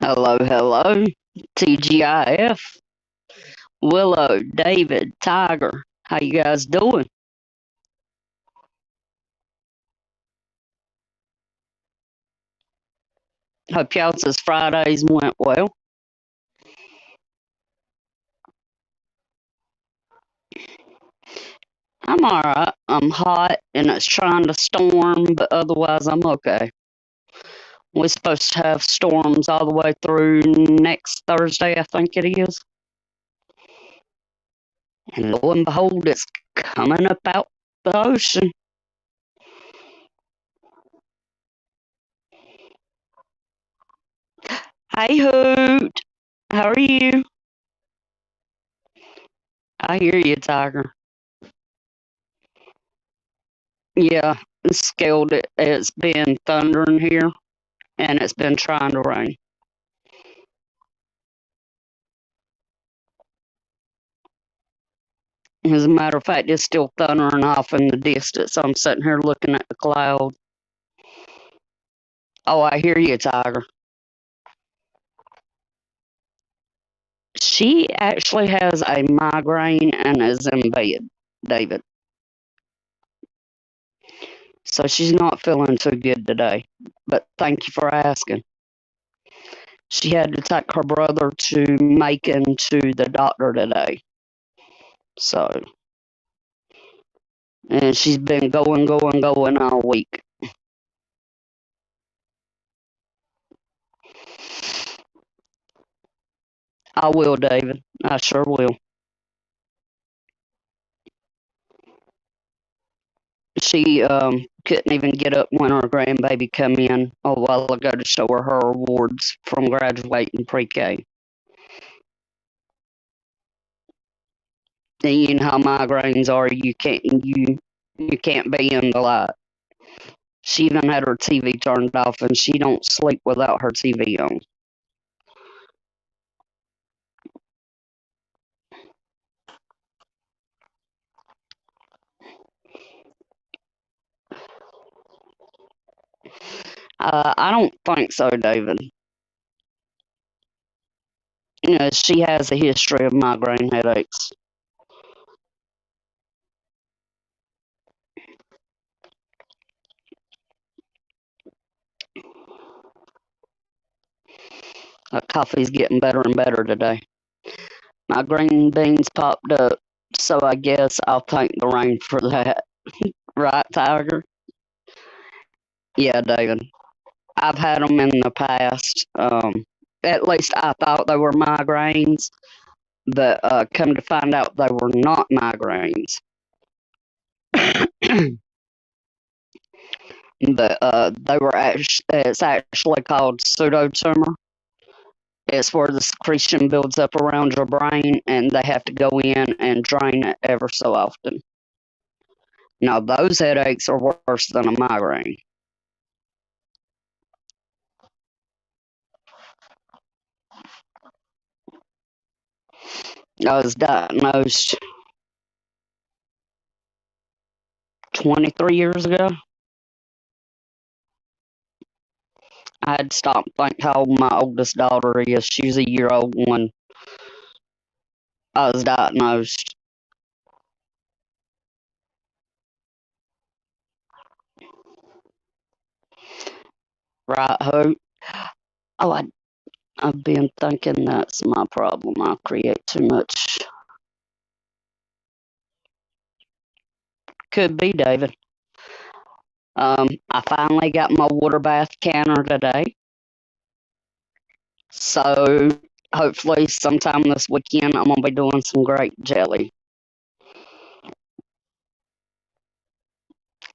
Hello, hello. TGIF. Willow, David, Tiger. How you guys doing? Hope y'all's Fridays went well. I'm alright. I'm hot and it's trying to storm, but otherwise I'm okay. We're supposed to have storms all the way through next Thursday, I think it is. And lo and behold, it's coming up out the ocean. Hey, Hoot. How are you? I hear you, Tiger. Yeah, it's scaled it. It's been thundering here and it's been trying to rain. As a matter of fact, it's still thundering off in the distance. I'm sitting here looking at the cloud. Oh, I hear you, Tiger. She actually has a migraine and is in bed, David. So she's not feeling too good today. But thank you for asking. She had to take her brother to Macon to the doctor today. So, and she's been going all week. I will, David. I sure will. She couldn't even get up when her grandbaby come in a while ago to show her awards from graduating pre-K. And you know how migraines are. You can't be in the light. She even had her TV turned off, and she don't sleep without her TV on. I don't think so, David. You know, she has a history of migraine headaches. Her coffee's getting better and better today. My green beans popped up, so I guess I'll thank the rain for that. Right, Tiger? Yeah, David. I've had them in the past. At least I thought they were migraines, but come to find out they were not migraines. But they were it's actually called pseudotumor. It's where the secretion builds up around your brain, and they have to go in and drain it ever so often. Now, those headaches are worse than a migraine. I was diagnosed 23 years ago. I had to stop and think how old my oldest daughter is. She's a year old when I was diagnosed. Right, Hope? Oh, I've been thinking that's my problem. I create too much. Could be, David. I finally got my water bath canner today. So hopefully sometime this weekend I'm gonna be doing some grape jelly.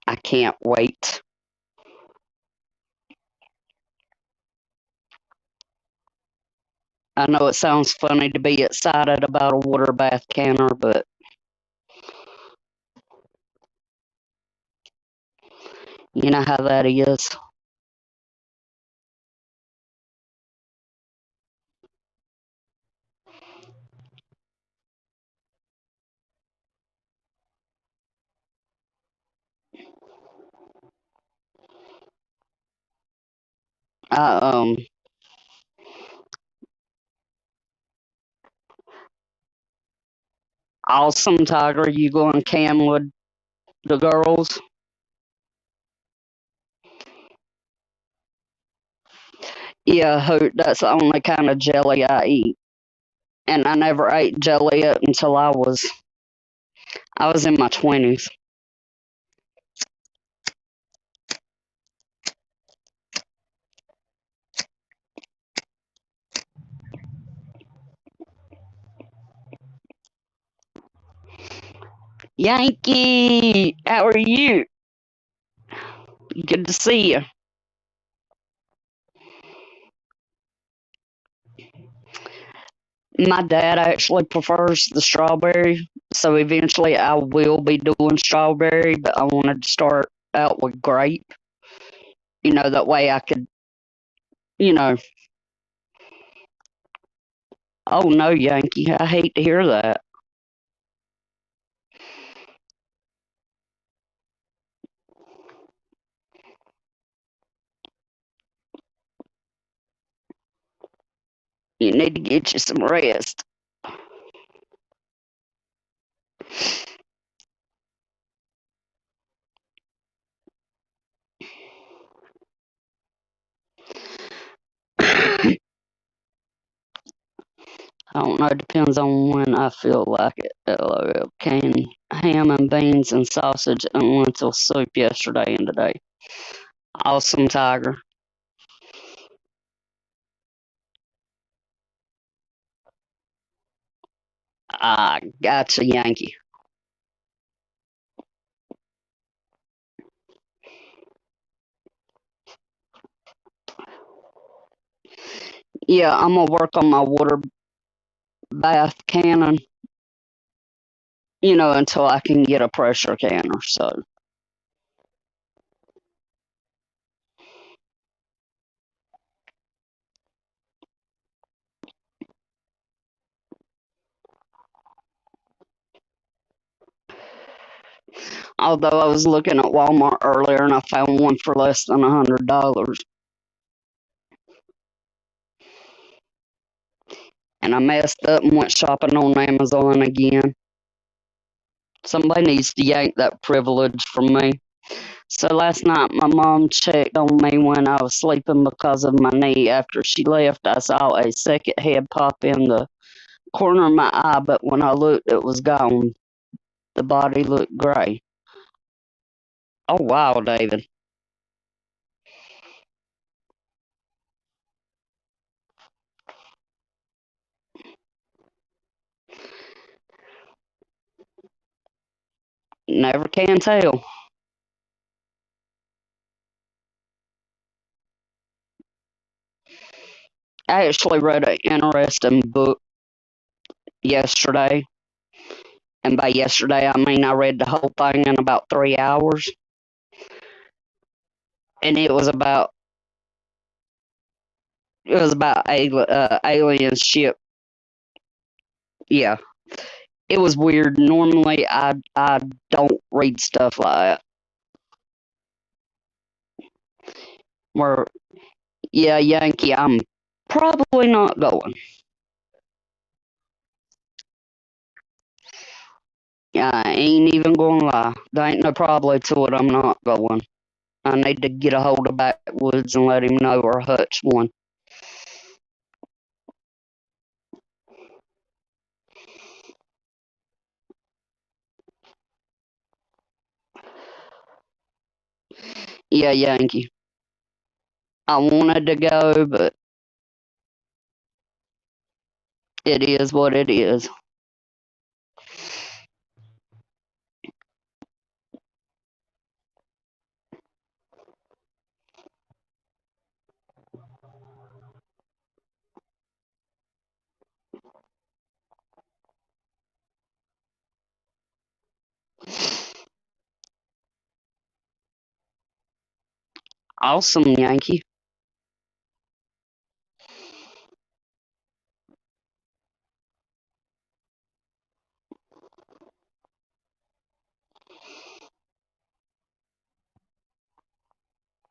I can't wait. I know it sounds funny to be excited about a water bath canner, but you know how that is. I Awesome, Tiger. You going can with the girls? Yeah, hoot. That's the only kind of jelly I eat. And I never ate jelly up until I was in my 20s. Yankee, how are you? Good to see you. My dad actually prefers the strawberry, so eventually I will be doing strawberry, but I wanted to start out with grape. That way I could, you know, oh no, Yankee, I hate to hear that. You need to get you some rest. I don't know, it depends on when I feel like it. LOL. Canned ham and beans and sausage and lentil soup yesterday and today. Awesome, Tiger. I gotcha, Yankee. Yeah, I'm gonna work on my water bath cannon, until I can get a pressure canner. So, although I was looking at Walmart earlier and I found one for less than $100, and I messed up and went shopping on Amazon again. Somebody needs to yank that privilege from me. So last night, my mom checked on me when I was sleeping because of my knee. After she left, I saw a second head pop in the corner of my eye, but when I looked, it was gone. The body looked gray. Oh, wow, David. Never can tell. I actually read an interesting book yesterday. And by yesterday, I mean I read the whole thing in about 3 hours. And it was about alien ship. Yeah, it was weird. Normally, I don't read stuff like that. Where, yeah, Yankee, I'm probably not going. I ain't even gonna lie. There ain't no probably to it. I'm not going. I need to get a hold of Backwoods and let him know, or Hutch one. Yeah, Yankee. I wanted to go, but it is what it is. Awesome, Yankee.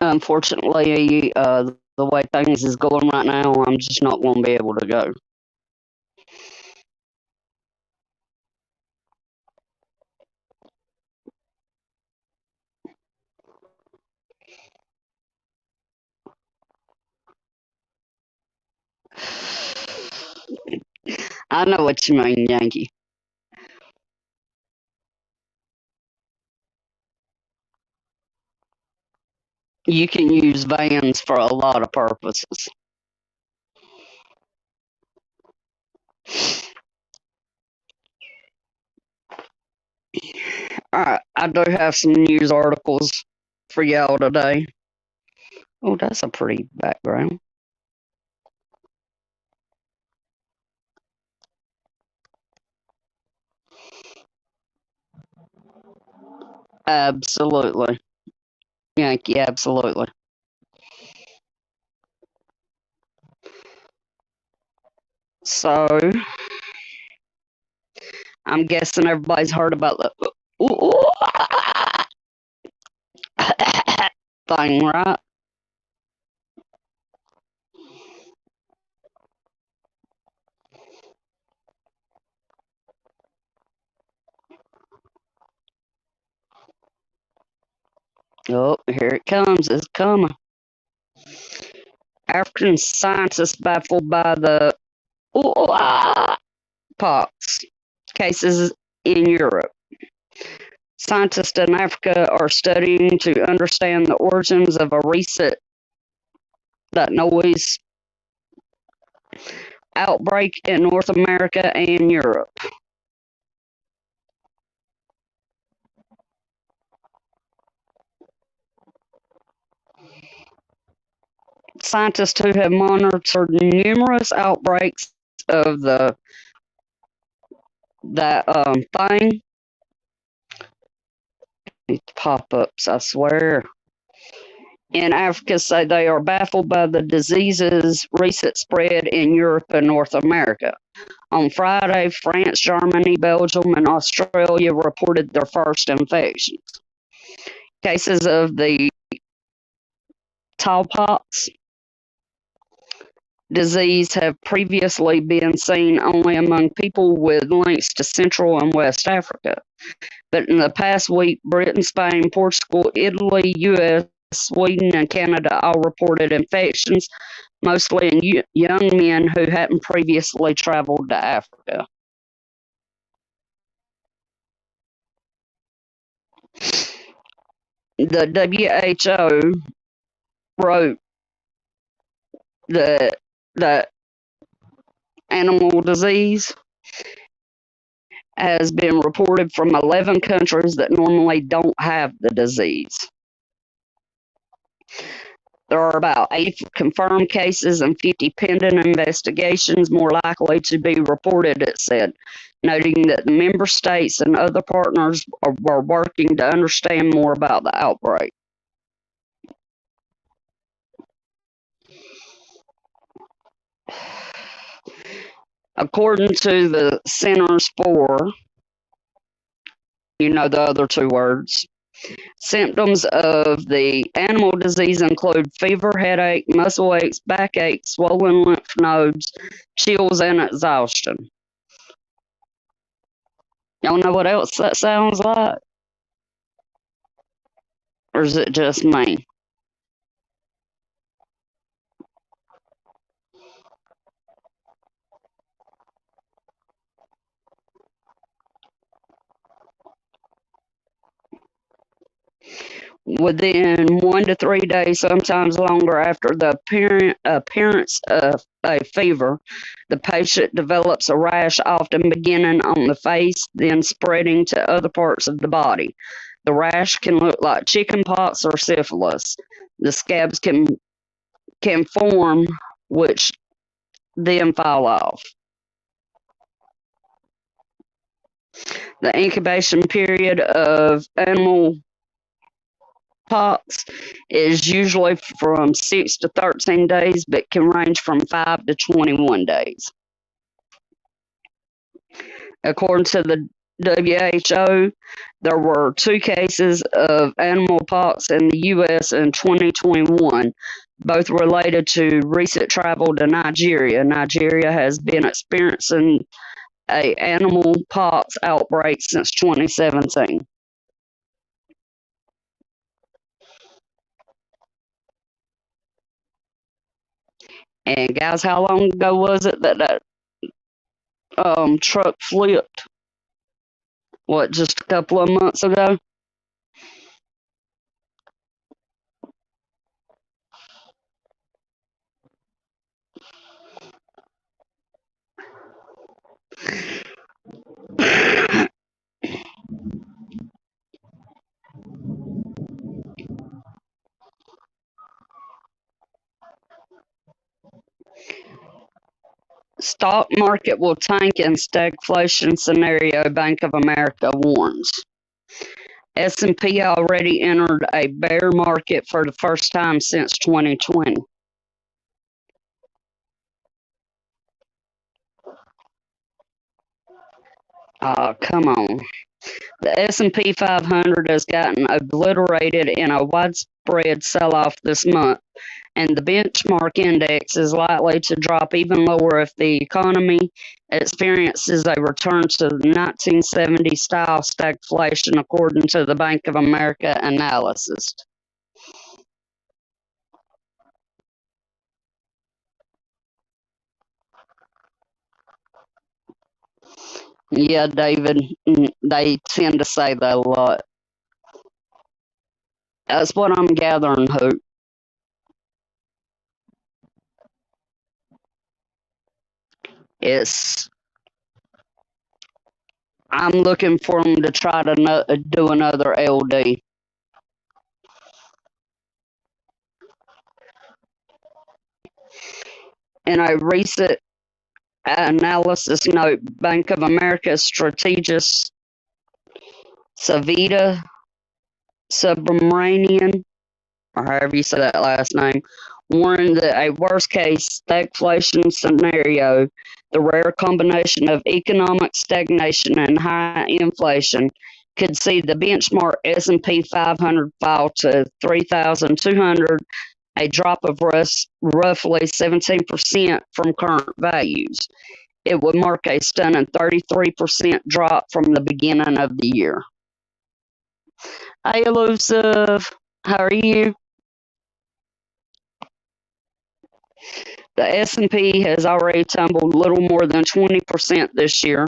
Unfortunately, the way things is going right now, I'm just not going to be able to go. I know what you mean, Yankee. You can use vans for a lot of purposes. All right, I do have some news articles for y'all today. Oh, that's a pretty background. Absolutely. Yankee, absolutely. So, I'm guessing everybody's heard about the thing, right? Oh, here it comes. It's coming. African scientists baffled by the pox cases in Europe. Scientists in Africa are studying to understand the origins of a recent that noise outbreak in North America and Europe. Scientists who have monitored numerous outbreaks of the that thing, these pop-ups, I swear, in Africa say they are baffled by the disease's recent spread in Europe and North America. On Friday, France, Germany, Belgium, and Australia reported their first infections. Cases of the smallpox disease have previously been seen only among people with links to Central and West Africa. But in the past week, Britain, Spain, Portugal, Italy, US, Sweden, and Canada all reported infections, mostly in young men who hadn't previously traveled to Africa. The WHO wrote that the animal disease has been reported from 11 countries that normally don't have the disease. There are about 80 confirmed cases and 50 pending investigations more likely to be reported, it said, noting that the member states and other partners are working to understand more about the outbreak. According to the Centers for, the other two words, symptoms of the animal disease include fever, headache, muscle aches, backache, swollen lymph nodes, chills, and exhaustion. Y'all know what else that sounds like? Or is it just me? Within 1 to 3 days, sometimes longer after the appearance of a fever, the patient develops a rash, often beginning on the face, then spreading to other parts of the body. The rash can look like chickenpox or syphilis. The scabs can form, which then fall off. The incubation period of animal pox is usually from 6 to 13 days, but can range from 5 to 21 days. According to the WHO, there were 2 cases of animal pox in the U.S. in 2021, both related to recent travel to Nigeria. Nigeria has been experiencing a animal pox outbreak since 2017. And guys, how long ago was it that truck flipped. What, just a couple of months ago? Stock market will tank in stagflation scenario, Bank of America warns. S&P already entered a bear market for the first time since 2020. Come on. The S&P 500 has gotten obliterated in a widespread sell-off this month, and the benchmark index is likely to drop even lower if the economy experiences a return to 1970 style stagflation, according to the Bank of America analysis. Yeah, David, they tend to say that a lot. That's what I'm gathering, Hope. It's I'm looking for them to try to do another LD. In a recent analysis note, Bank of America strategist Savita Subramanian, or however you say that last name, warned that a worst case stagflation scenario, the rare combination of economic stagnation and high inflation, could see the benchmark S&P 500 fall to 3,200, a drop of roughly 17% from current values. It would mark a stunning 33% drop from the beginning of the year. Hey, Elusive, how are you? The S&P has already tumbled little more than 20% this year,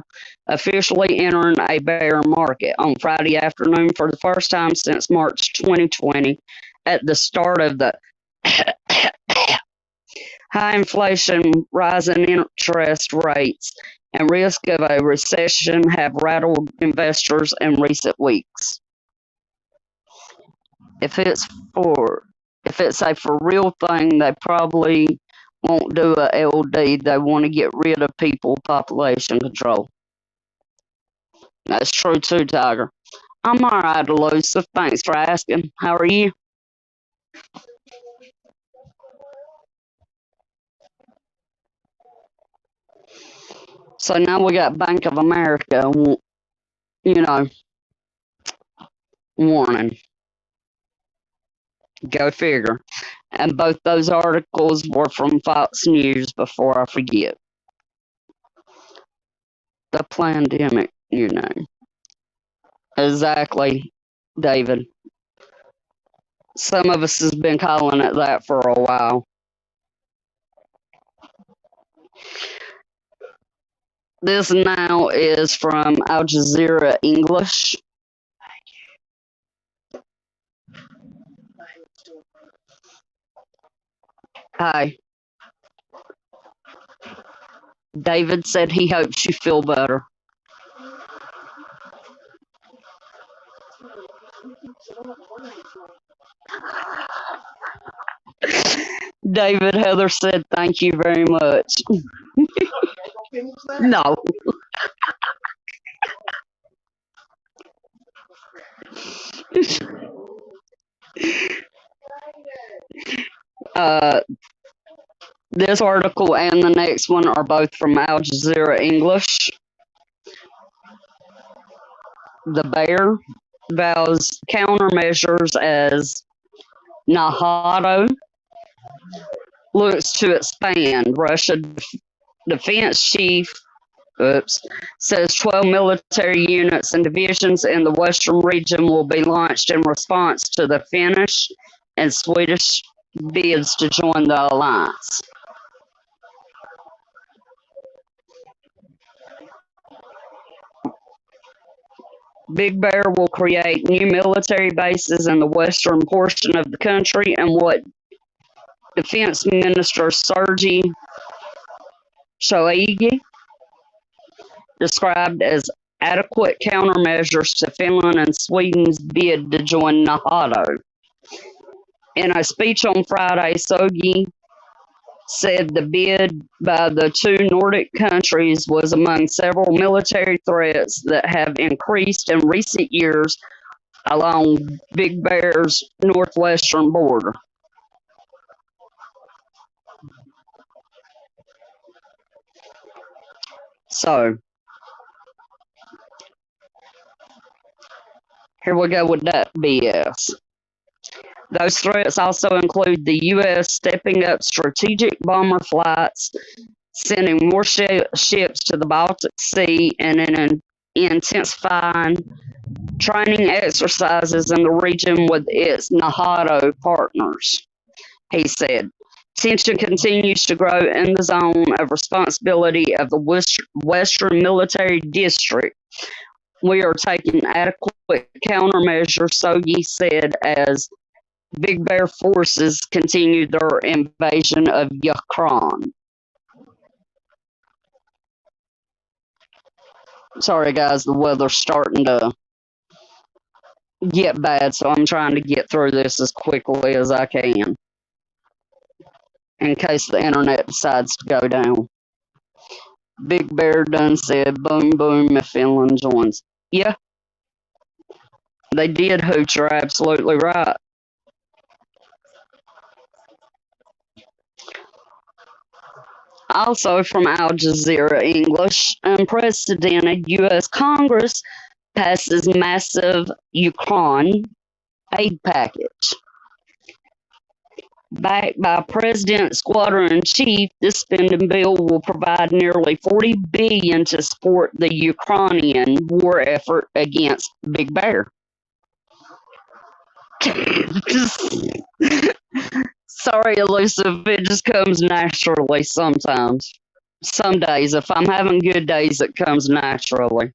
officially entering a bear market on Friday afternoon for the first time since March 2020, at the start of the high inflation, rising interest rates, and risk of a recession have rattled investors in recent weeks. If it's a for real thing, they probably won't do a LD. They want to get rid of people population control. That's true too, Tiger. I'm all right, Elusive. Thanks for asking. How are you? So now we got Bank of America, you know, warning. Go figure. And both those articles were from Fox News before I forget. The pandemic, you know. Exactly, David. Some of us has been calling it that for a while. This now is from Al Jazeera English. Hi. David said he hopes you feel better. David Heather said thank you very much. No. Uh, this article and the next one are both from Al Jazeera English. The bear vows countermeasures as NATO looks to expand. Russia defense chief says 12 military units and divisions in the western region will be launched in response to the Finnish and Swedish bids to join the alliance. Big Bear will create new military bases in the western portion of the country and what Defense Minister Sergei Shoigu described as adequate countermeasures to Finland and Sweden's bid to join NATO. In a speech on Friday, Shoigu said the bid by the two Nordic countries was among several military threats that have increased in recent years along Big Bear's northwestern border. So, here we go with that BS. Those threats also include the U.S. stepping up strategic bomber flights, sending more ships to the Baltic Sea, and intensifying training exercises in the region with its NATO partners. He said, tension continues to grow in the zone of responsibility of the Western Military District. We are taking adequate countermeasures, Shoigu said, as Big Bear forces continue their invasion of Ukraine. Sorry, guys, the weather's starting to get bad, so I'm trying to get through this as quickly as I can in case the internet decides to go down. Big Bear done said, boom, boom, if Finland joins. Yeah, they did, Hooch. You're absolutely right. Also from Al Jazeera English, unprecedented U.S. Congress passes massive Ukraine aid package. Backed by President Squadron in Chief, this spending bill will provide nearly $40 billion to support the Ukrainian war effort against Big Bear. Sorry, elusive. It just comes naturally sometimes. Some days, if I'm having good days, it comes naturally.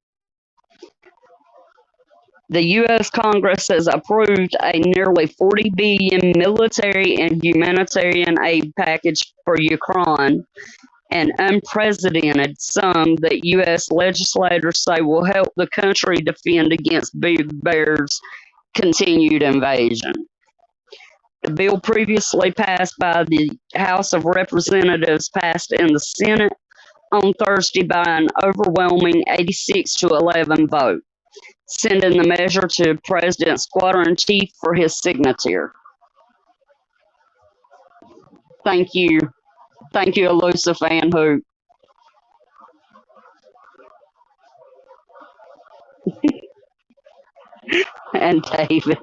The U.S. Congress has approved a nearly $40 billion military and humanitarian aid package for Ukraine, an unprecedented sum that U.S. legislators say will help the country defend against Big Bear's continued invasion. The bill previously passed by the House of Representatives passed in the Senate on Thursday by an overwhelming 86 to 11 vote, sending the measure to President Squadron Chief for his signature. Thank you. Thank you, elusive fan who. And David.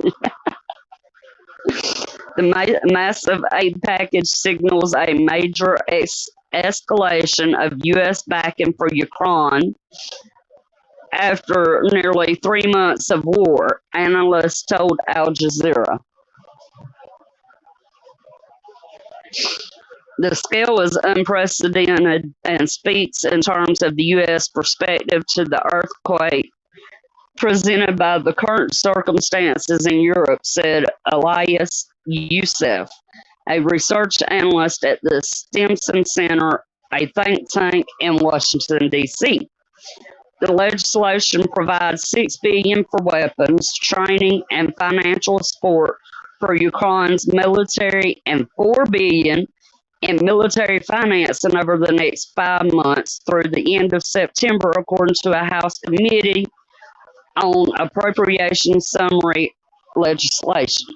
The massive aid package signals a major escalation of U.S. backing for Ukraine after nearly 3 months of war, analysts told Al Jazeera. The scale is unprecedented and speaks in terms of the U.S. perspective to the earthquake presented by the current circumstances in Europe, said Elias Youssef, a research analyst at the Stimson Center, a think tank in Washington, D.C. The legislation provides $6 billion for weapons, training, and financial support for Ukraine's military and $4 billion in military financing over the next 5 months through the end of September, according to a House Committee on Appropriations Summary legislation.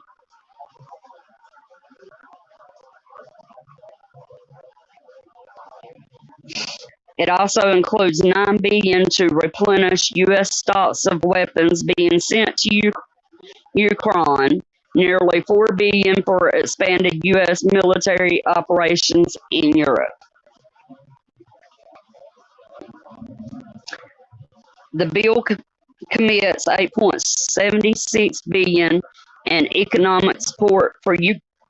It also includes $9 billion to replenish U.S. stocks of weapons being sent to Ukraine, nearly $4 billion for expanded U.S. military operations in Europe. The bill commits $8.76 billion in economic support for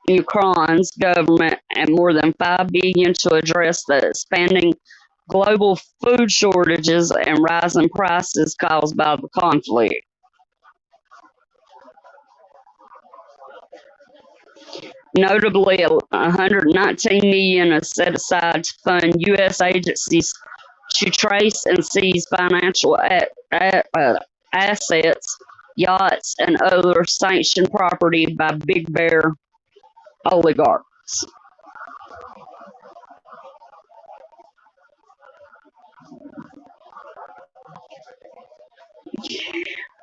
Ukraine's government and more than $5 billion to address the expanding global food shortages and rising prices caused by the conflict. Notably, 119 million is set aside to fund U.S. agencies to trace and seize financial assets, yachts, and other sanctioned property by Big Bear oligarchs.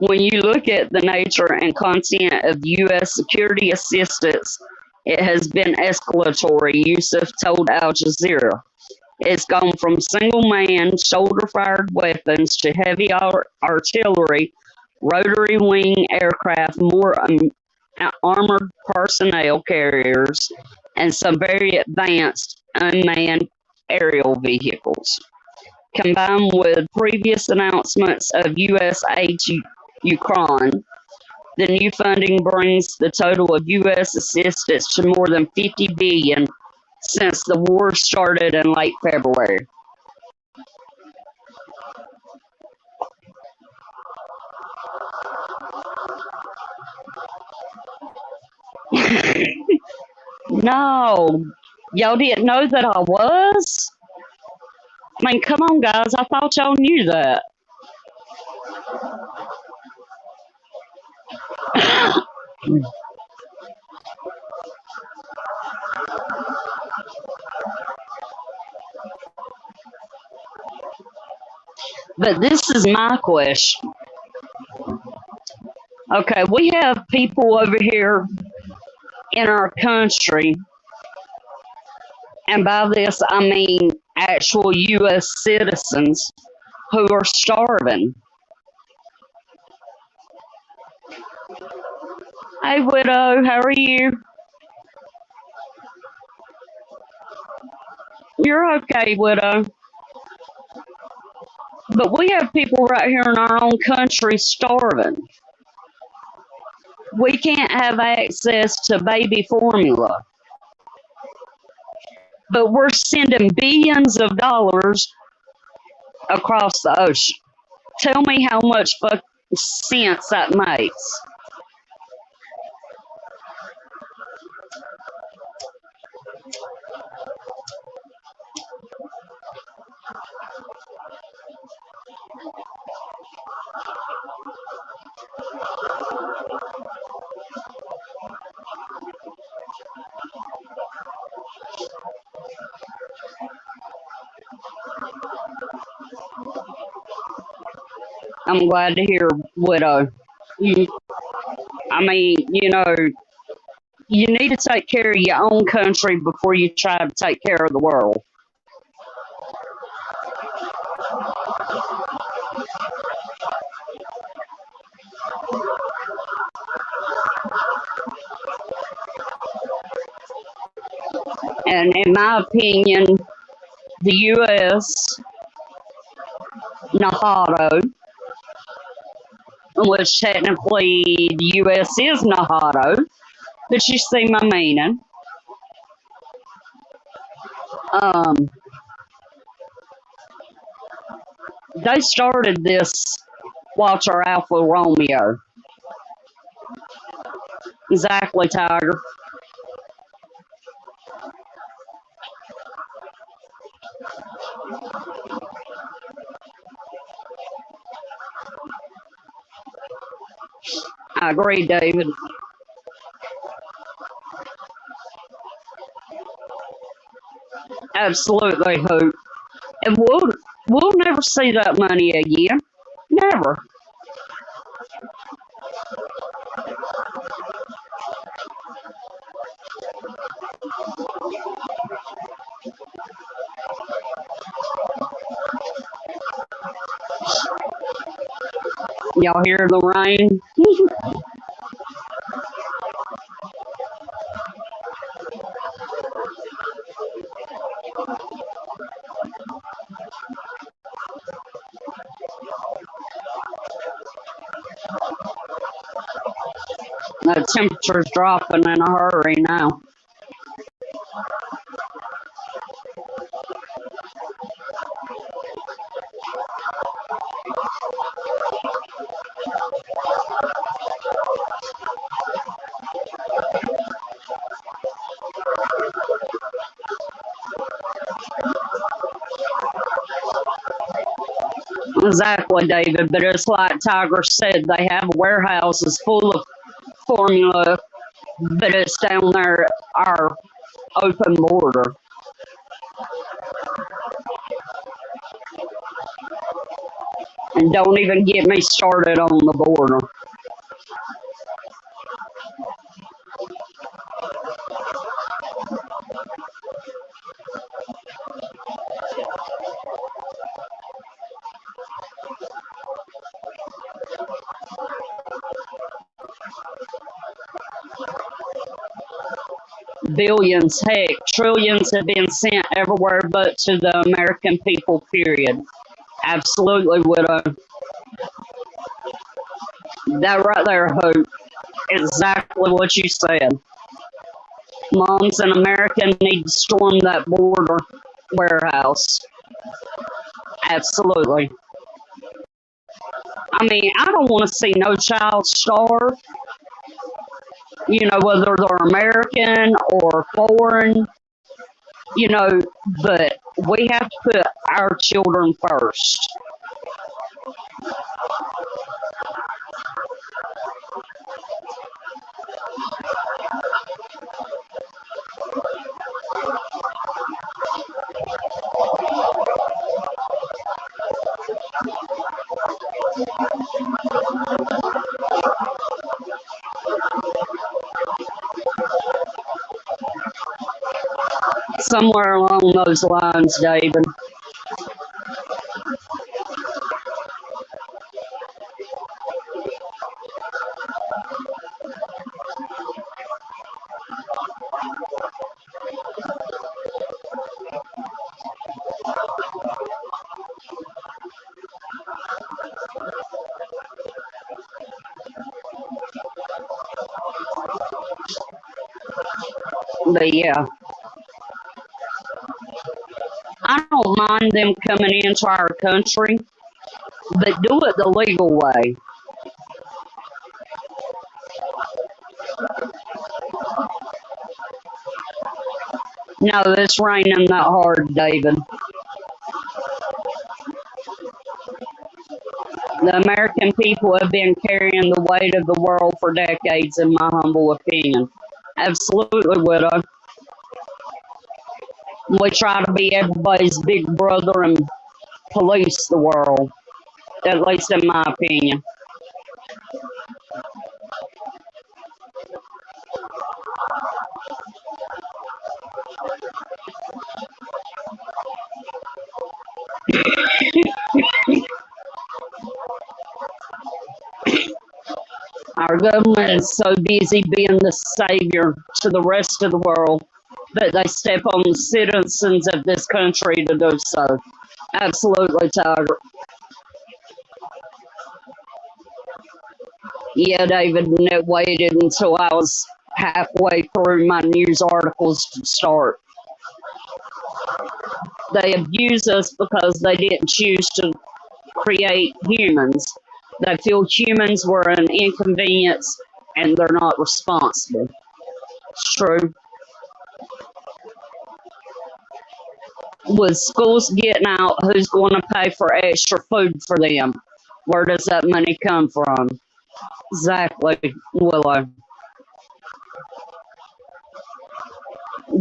When you look at the nature and content of U.S. security assistance, it has been escalatory, Yusuf told Al Jazeera. It's gone from single man, shoulder fired weapons to heavy artillery, rotary wing aircraft, more armored personnel carriers, and some very advanced unmanned aerial vehicles. Combined with previous announcements of U.S. aid to Ukraine, the new funding brings the total of U.S. assistance to more than 50 billion since the war started in late February. No, y'all didn't know that I was? I mean, come on, guys. I thought y'all knew that. But this is my question. Okay, we have people over here in our country, and by this I mean actual U.S. citizens who are starving. Hey, widow, how are you? You're okay, widow. But we have people right here in our own country starving. We can't have access to baby formula, but we're sending billions of dollars across the ocean. Tell me how much sense that makes. I'm glad to hear, widow. You, I mean, you need to take care of your own country before you try to take care of the world. And in my opinion, the U.S. Nahato, which technically the U.S. is Nahato, but you see my meaning. Um, they started this Walter Alpha Romeo. Exactly, Tiger. I agree, David. Absolutely, Hoop. And we'll never see that money again. Never. Y'all hear the rain? The temperature's dropping in a hurry now. Exactly, David. But it's like Tiger said, they have warehouses full of formula, but it's down there our open border. And don't even get me started on the border. Billions, heck, trillions have been sent everywhere but to the American people, period. Absolutely, widow. That right there, Hope. Exactly what you said. Moms in America need to storm that border warehouse. Absolutely. I mean, I don't want to see no child starve, whether they're American or foreign, you know, but we have to put our children first. Somewhere along those lines, David. But yeah, I don't mind them coming into our country, but do it the legal way. No, it's raining that hard, David. The American people have been carrying the weight of the world for decades, in my humble opinion. Absolutely, widow. We try to be everybody's big brother and police the world, at least in my opinion. Our government is so busy being the savior to the rest of the world that they step on the citizens of this country to do so. Absolutely, Tiger. Yeah, David, and it waited until I was halfway through my news articles to start. They abuse us because they didn't choose to create humans. They feel humans were an inconvenience and they're not responsible. It's true. With schools getting out, who's going to pay for extra food for them? Where does that money come from? Exactly, Willow.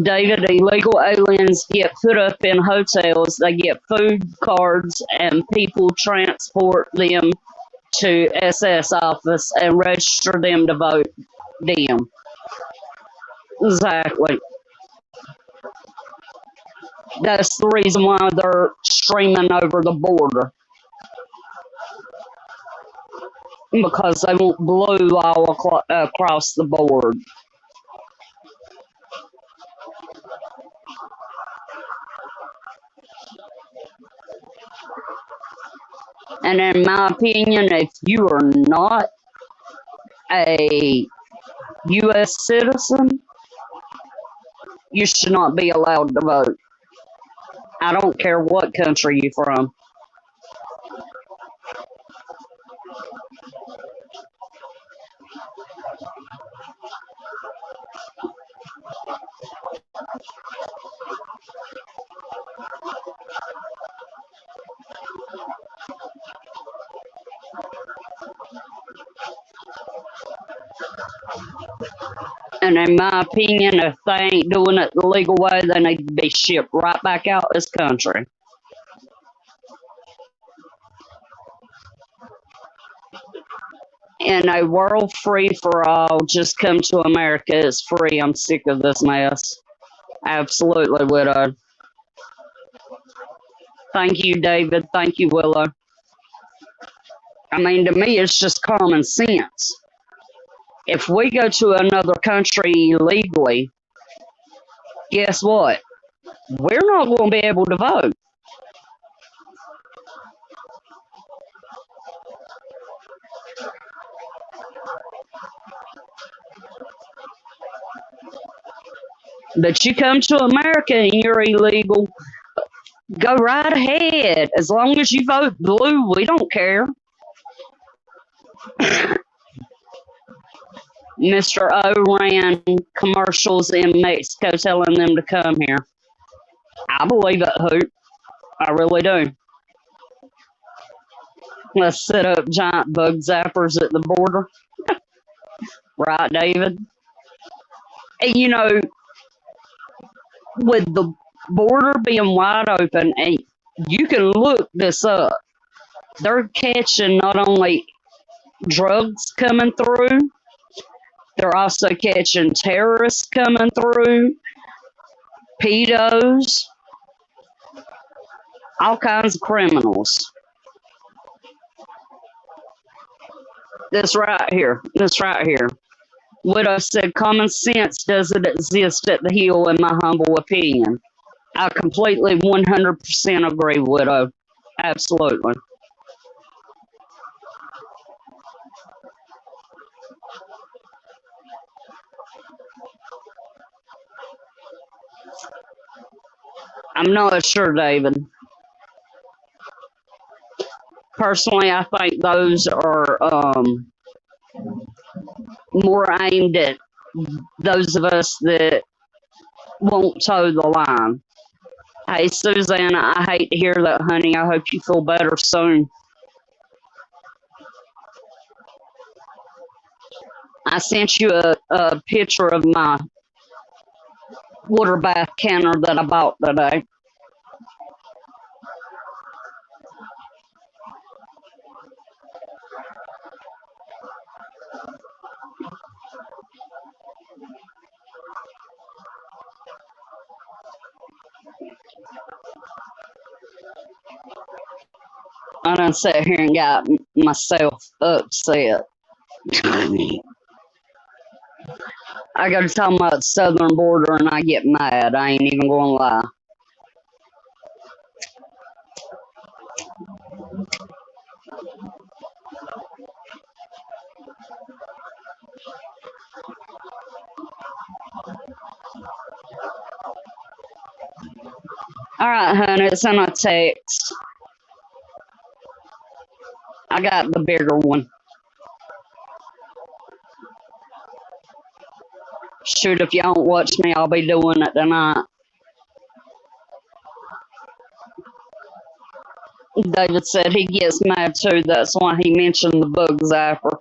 David, illegal aliens get put up in hotels, they get food cards, and people transport them to SS office and register them to vote them. Exactly. That's the reason why they're streaming over the border because they want blue all across the board. And in my opinion, if you are not a U.S. citizen, you should not be allowed to vote. I don't care what country you're from. And in my opinion, if they ain't doing it the legal way, they need to be shipped right back out this country. In a world free for all, just come to America. It's free. I'm sick of this mess. Absolutely, Widow. Thank you, David. Thank you, Willow. I mean, to me, it's just common sense. If we go to another country illegally, guess what? We're not going to be able to vote. But you come to America and you're illegal, go right ahead. As long as you vote blue, we don't care. Mr. O ran commercials in Mexico telling them to come here. I believe it, Hoot. I really do. Let's set up giant bug zappers at the border. Right, David? And you know, with the border being wide open, and you can look this up, they're catching not only drugs coming through, they're also catching terrorists coming through, pedos, all kinds of criminals. This right here. This right here. Widow said common sense doesn't exist at the Hill, in my humble opinion. I completely 100% agree, Widow. Absolutely. I'm not sure, David. Personally, I think those are more aimed at those of us that won't toe the line. Hey, Susanna, I hate to hear that, honey. I hope you feel better soon. I sent you a picture of my water bath counter that I bought today. I done sat here and got myself upset. I go to talk about the southern border and I get mad. I ain't even gonna lie. All right, honey, it's in a text. I got the bigger one. Shoot, if you don't watch me, I'll be doing it tonight. David said he gets mad too. That's why he mentioned the bug zapper.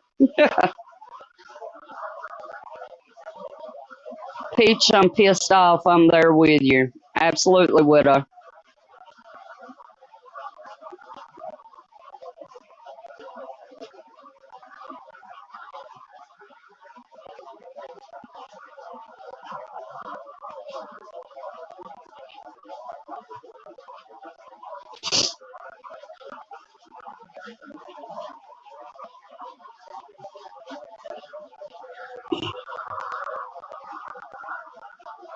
Peach, I'm pissed off. I'm there with you. Absolutely, Widow.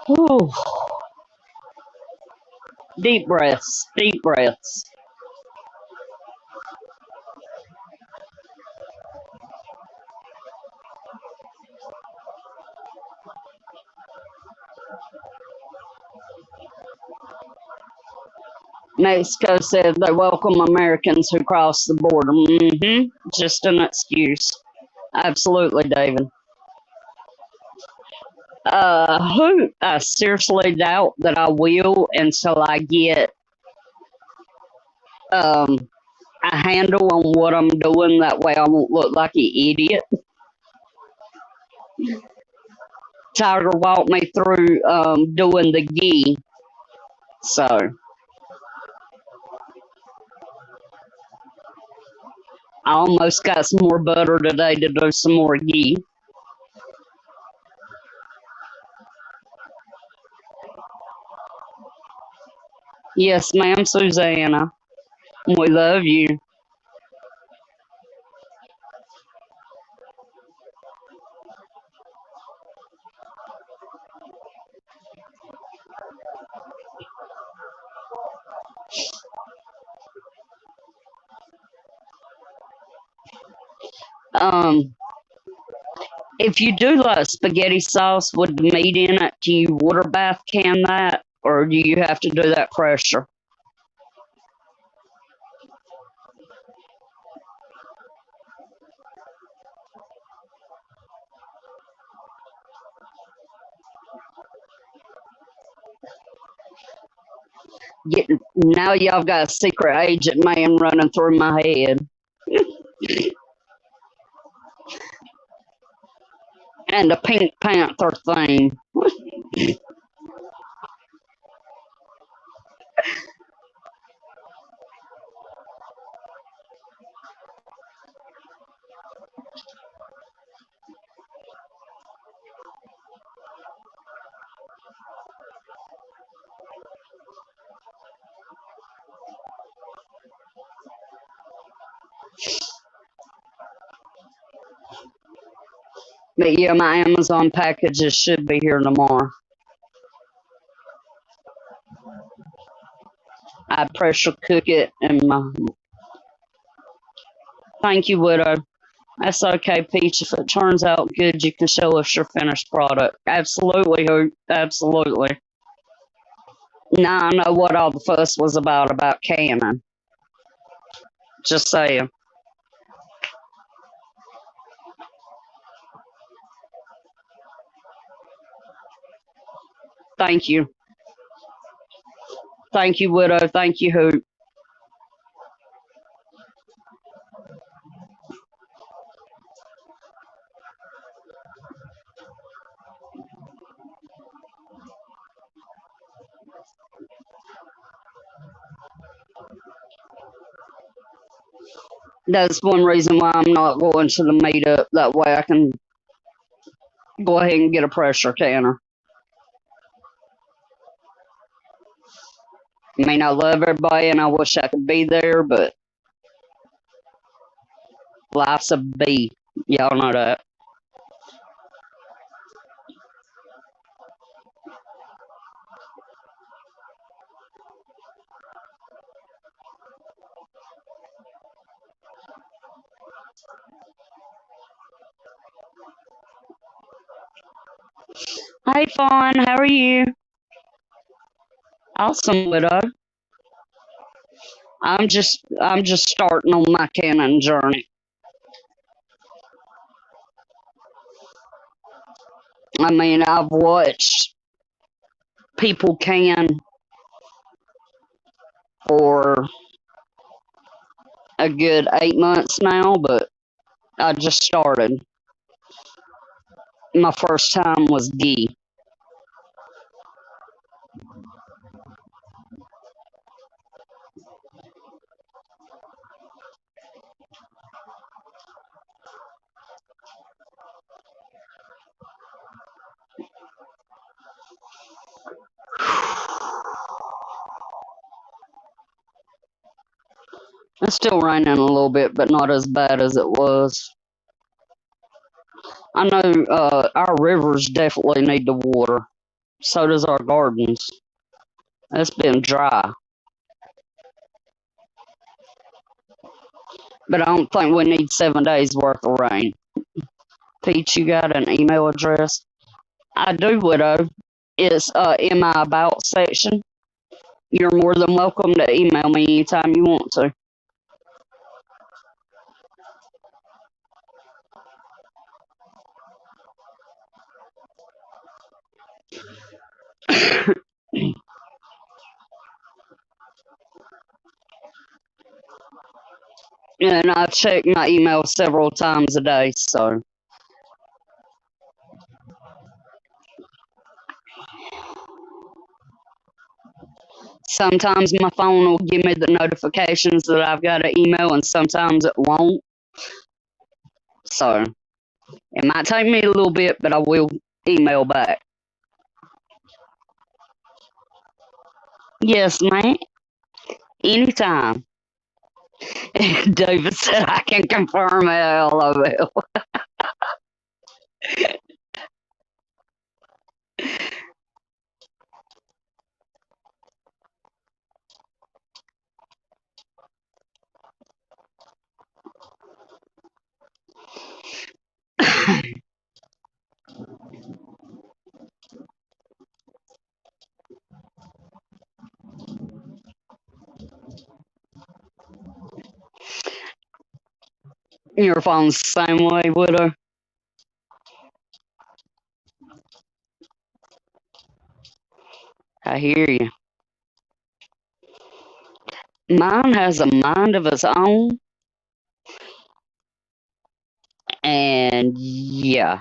Whew. Deep breaths, deep breaths. Mexico said they welcome Americans who cross the border. Just an excuse. Absolutely, David. Who I seriously doubt that I will until I get um a handle on what I'm doing. That way I won't look like an idiot. Tiger walked me through doing the ghee. So I almost got some more butter today to do some more ghee. Yes, ma'am, Susanna. We love you. Um, if you do like spaghetti sauce with the meat in it, do you water bath can that, or do you have to do that pressure? Now y'all got a secret agent man running through my head, and a Pink Panther theme. But yeah, my Amazon packages should be here tomorrow. I pressure cook it and my thank you, widow. That's okay, Peach. If it turns out good, you can show us your finished product. Absolutely, Hoot. Absolutely. Now I know what all the fuss was about canning. Just saying. Thank you. Thank you, widow. Thank you, Hoot. That's one reason why I'm not going to the meetup. That way I can go ahead and get a pressure canner. I mean, I love everybody and I wish I could be there, but life's a bee. Y'all know that. Hey, Fawn, how are you? Awesome, widow. I'm just starting on my canning journey. I mean, I've watched people can for a good 8 months now, but I just started. My first time was ghee. It's still raining a little bit, but not as bad as it was. I know our rivers definitely need the water. So does our gardens. It's been dry, but I don't think we need 7 days worth of rain. Peach, you got an email address? I do, widow. It's in my about section. You're more than welcome to email me anytime you want to. And I check my email several times a day, so Sometimes my phone will give me the notifications that I've got an email, and sometimes it won't. So it might take me a little bit, but I will email back. Yes, ma'am. Anytime. David said I can confirm it. LOL. Your phone's the same way, widow. I hear you. Mine has a mind of its own, and yeah,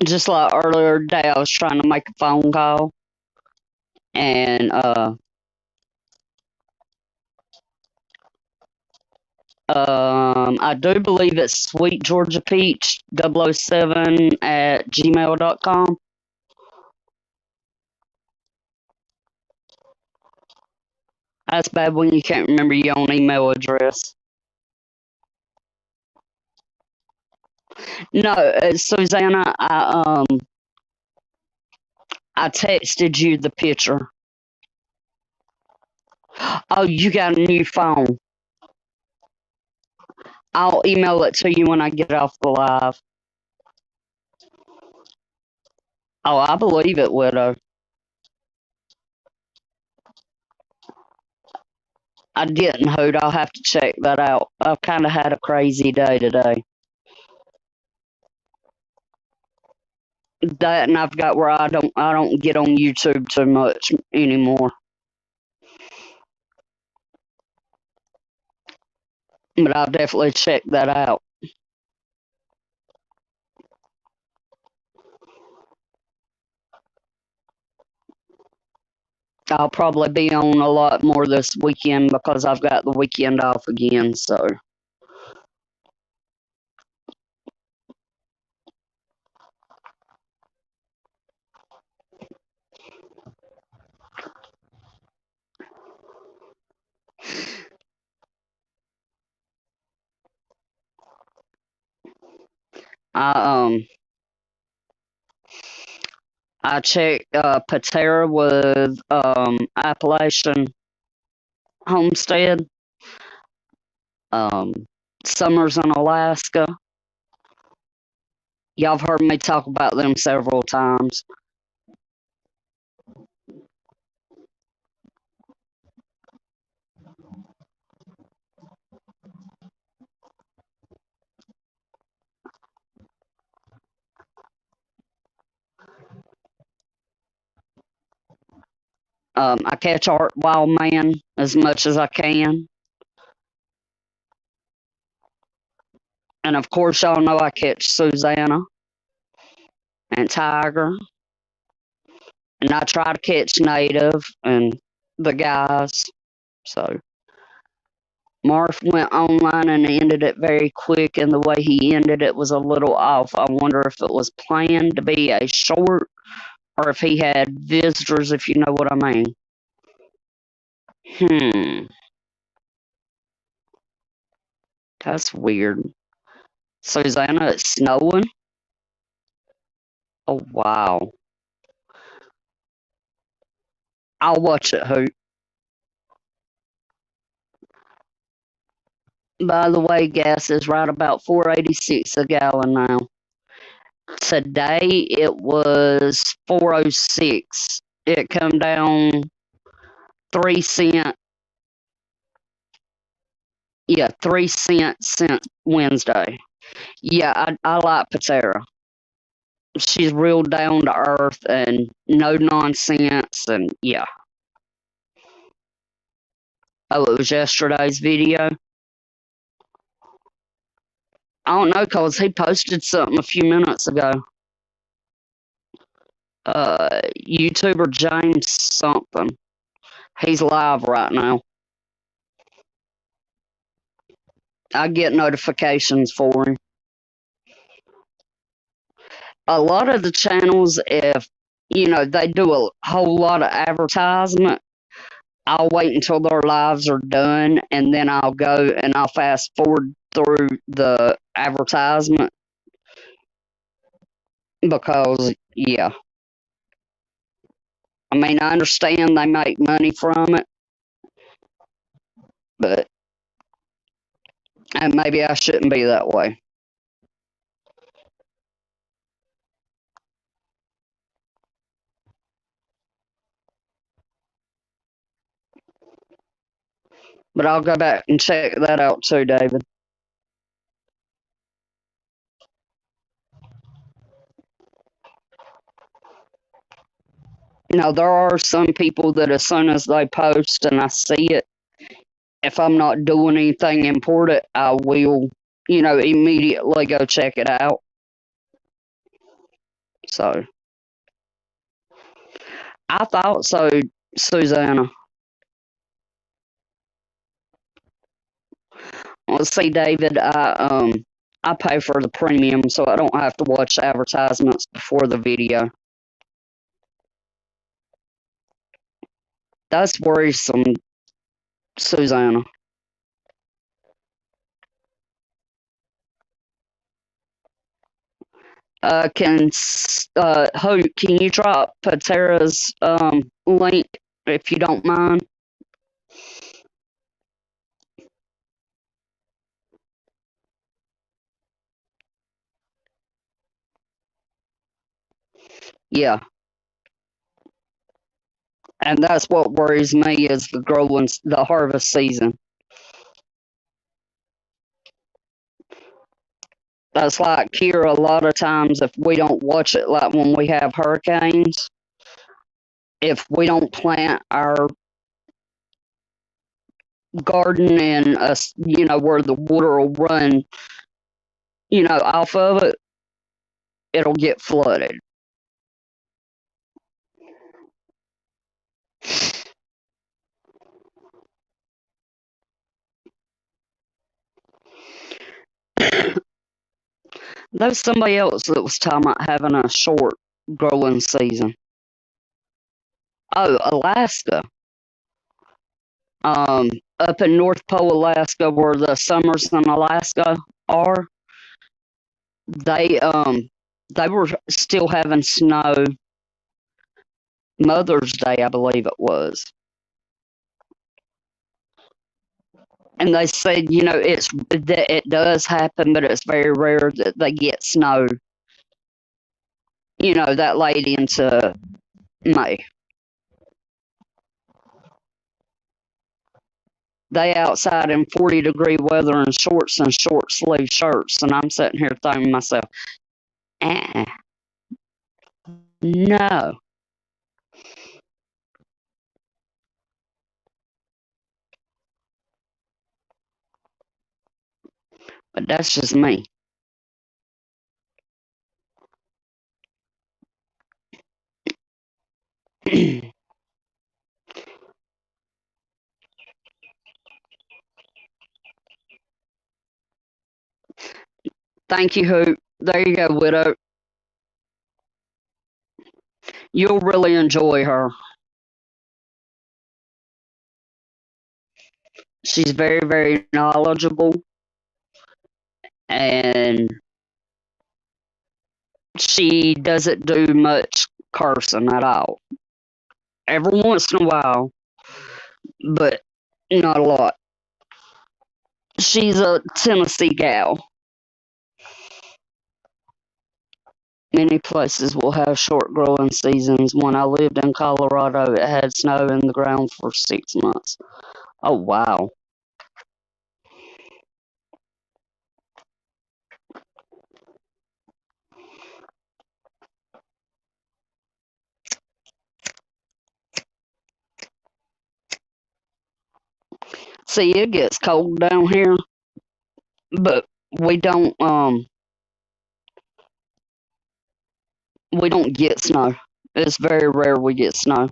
just like earlier today, I was trying to make a phone call, and I do believe it's Sweet Georgia Peach 007 at gmail.com. That's bad when you can't remember your own email address. No, Susanna, I texted you the picture. Oh, you got a new phone. I'll email it to you when I get off the live. Oh, I believe it, widow. I didn't, Hoot. I'll have to check that out. I've kind of had a crazy day today. That, and I've got where I don't get on YouTube too much anymore. But I'll definitely check that out. I'll probably be on a lot more this weekend because I've got the weekend off again. So, I I checked Patera with Appalachian Homestead, um, Summers in Alaska. Y'all have heard me talk about them several times. I catch Art Wildman as much as I can. And of course, y'all know I catch Susanna and Tiger. And I try to catch Native and the guys. So Marf went online and ended it very quick, and the way he ended it was a little off. I wonder if it was planned to be a short or if he had visitors, if you know what I mean. That's weird. Susanna, it's snowing? Oh, wow. I'll watch it, Hoot. By the way, gas is right about 4.86 a gallon now. Today it was 4.06. It come down 3 cents. Yeah, 3 cents since Wednesday. Yeah, I like Patera. She's real down to earth and no nonsense, and yeah. Oh, it was yesterday's video. I don't know, cause he posted something a few minutes ago. YouTuber James something. He's live right now. I get notifications for him. A lot of the channels, if they do a whole lot of advertisement, I'll wait until their lives are done, and then I'll go and I'll fast forward through the advertisement because, yeah. I mean, I understand they make money from it, but and maybe I shouldn't be that way. But I'll go back and check that out too, David. There are some people that as soon as they post and I see it, if I'm not doing anything important, I will, immediately go check it out. So I thought so, Susanna. Well, see, David, I pay for the premium, so I don't have to watch advertisements before the video. That's worrisome, Susanna. Can you drop Patera's link if you don't mind? Yeah, and that's what worries me is the harvest season. That's like here a lot of times if we don't watch it, like when we have hurricanes, if we don't plant our garden and where the water will run, off of it, it'll get flooded. There's somebody else that was talking about having a short growing season. Oh, Alaska. Um, Up in North Pole, Alaska, where the summers in Alaska are, they were still having snow Mother's Day, I believe it was. And they said, it does happen, but it's very rare that they get snow, that late into May. They outside in 40-degree weather in shorts and short sleeve shirts, and I'm sitting here thinking to myself, no. But that's just me. Thank you, Hoop. There you go, Widow. You'll really enjoy her. She's very, very knowledgeable, and she doesn't do much cursing at all. Every once in a while, but not a lot. She's a Tennessee gal. Many places will have short growing seasons. When I lived in Colorado, it had snow in the ground for 6 months. Oh, wow. See, it gets cold down here, but we don't get snow. It's very rare we get snow.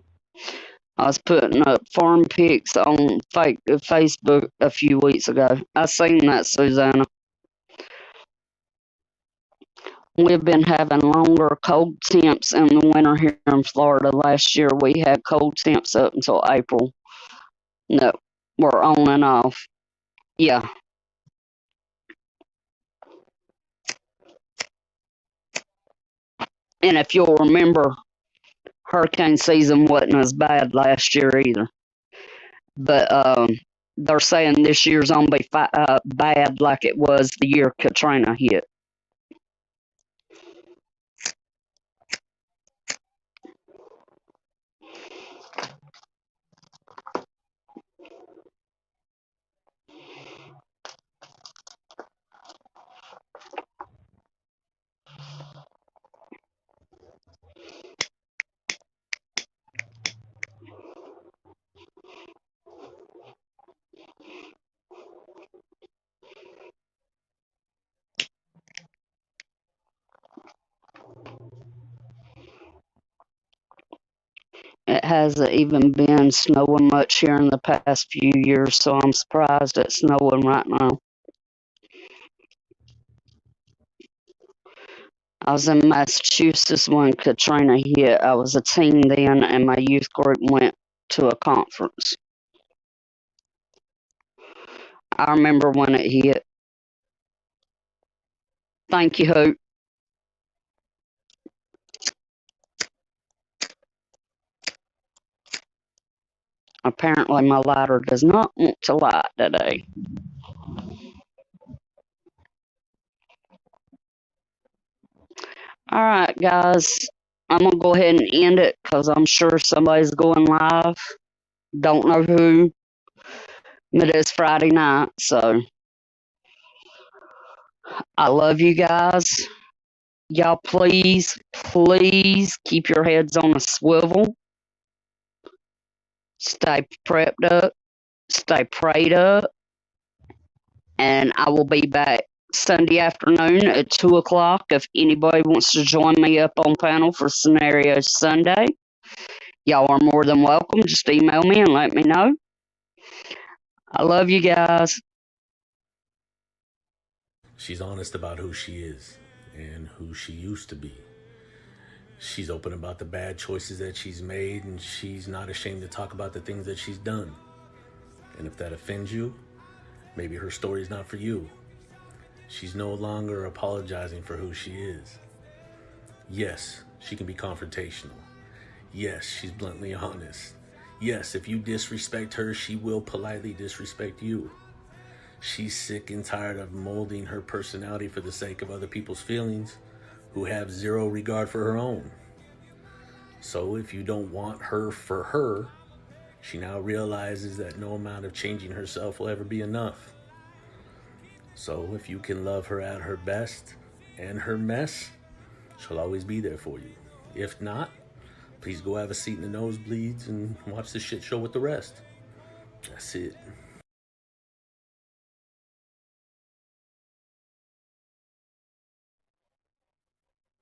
I was putting up farm pics on Facebook a few weeks ago. I seen that, Susanna. We've been having longer cold temps in the winter here in Florida. Last year we had cold temps up until April. No, we're on and off. Yeah. And if you'll remember, hurricane season wasn't as bad last year either. But they're saying this year's gonna be bad like it was the year Katrina hit. It hasn't even been snowing much here in the past few years, so I'm surprised it's snowing right now. I was in Massachusetts when Katrina hit. I was a teen then, and my youth group went to a conference. I remember when it hit. Thank you, Hope. Apparently, my lighter does not want to light today. All right, guys. I'm going to go ahead and end it because I'm sure somebody's going live. Don't know who, but it's Friday night, so I love you guys. Y'all, please, please keep your heads on a swivel. Stay prepped up. Stay prayed up. And I will be back Sunday afternoon at 2 o'clock if anybody wants to join me up on panel for Scenario Sunday. Y'all are more than welcome. Just email me and let me know. I love you guys. She's honest about who she is and who she used to be. She's open about the bad choices that she's made, and she's not ashamed to talk about the things that she's done. And if that offends you, maybe her story's not for you. She's no longer apologizing for who she is. Yes, she can be confrontational. Yes, she's bluntly honest. Yes, if you disrespect her, she will politely disrespect you. She's sick and tired of molding her personality for the sake of other people's feelings who have zero regard for her own. So if you don't want her for her, she now realizes that no amount of changing herself will ever be enough. So if you can love her at her best and her mess, she'll always be there for you. If not, please go have a seat in the nosebleeds and watch the shit show with the rest. That's it.